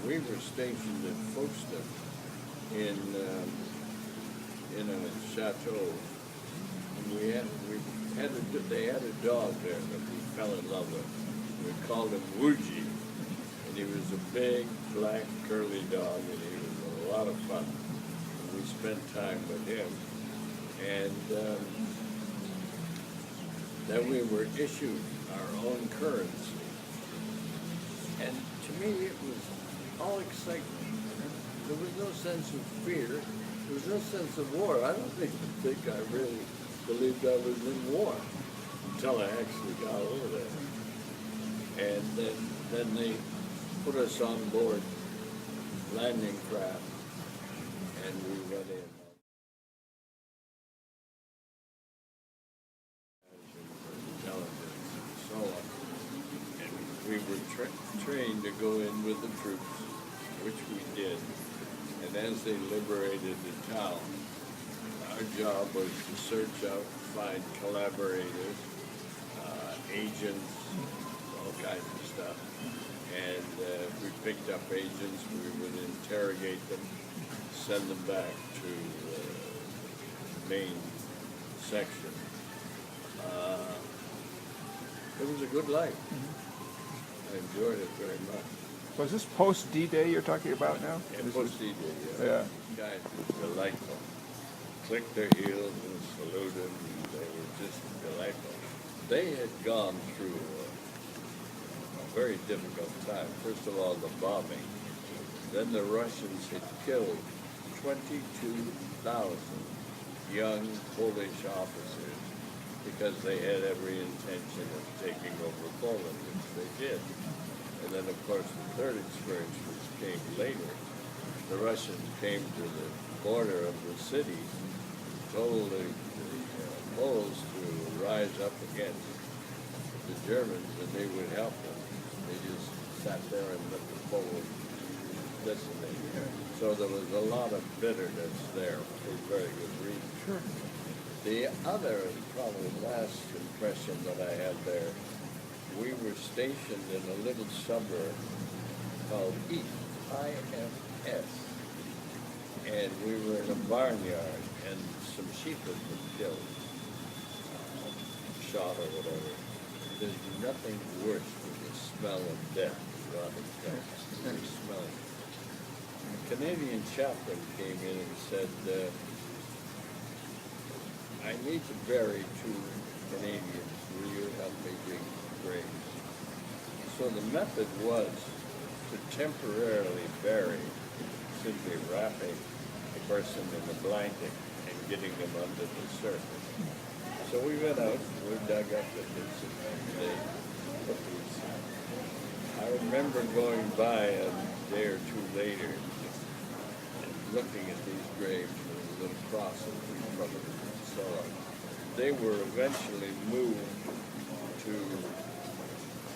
we were stationed at Folkestone in a chateau. And they had a dog there that we fell in love with. We called him Woogie. And he was a big, black, curly dog, and he was a lot of fun. And we spent time with him. And then we were issued our own currency. And to me, it was all excitement. There was no sense of fear. There was no sense of war. I don't think I really believed I was in war until I actually got over there. And then they put us on board landing craft, and we went in. Intelligence and so on. And we were trained to go in with the troops, which we did. And as they liberated the town, our job was to search out, find collaborators, agents, all kinds of stuff. And if we picked up agents, we would interrogate them, send them back to the main section. It was a good life. I enjoyed it very much. So is this post-D-Day you're talking about now? And post-D-Day, yeah. Guys were delightful. Clicked their heels and saluted, and they were just delightful. They had gone through a very difficult time. First of all, the bombing. Then the Russians had killed 22,000 young Polish officers because they had every intention of taking over Poland, which they did. And then, of course, the third experience, which came later, the Russians came to the border of the city, told the Poles to rise up against the Germans, and they would help them. They just sat there and let the Poles decimate. So there was a lot of bitterness there for very good reason. Sure. The other, probably last impression that I had there, we were stationed in a little suburb called IFS. And we were in a barnyard, and some sheep had been killed, shot or whatever. There's nothing worse than the smell of death. It's very smelly. A Canadian chaplain came in and said, I need to bury 2 Canadians. Will you help me dig graves? So the method was to temporarily bury, simply wrapping a person in a blanket and getting them under the surface. So we went out, we dug up the bits and they put these. I remember going by a day or two later and looking at these graves with little crosses in front of them and so on. They were eventually moved to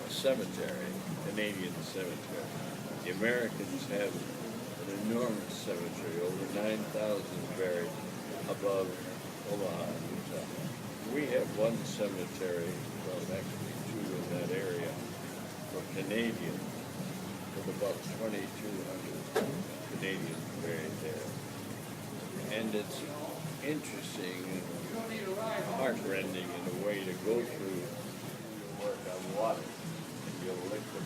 a cemetery, Canadian cemetery. The Americans have an enormous cemetery, over 9,000 buried above Omaha, Utah. We have one cemetery, well, actually 2 in that area, for Canadians, with about 2,200 Canadians buried there. And it's interesting and heartrending in a way to go through your work on water. You'll lick the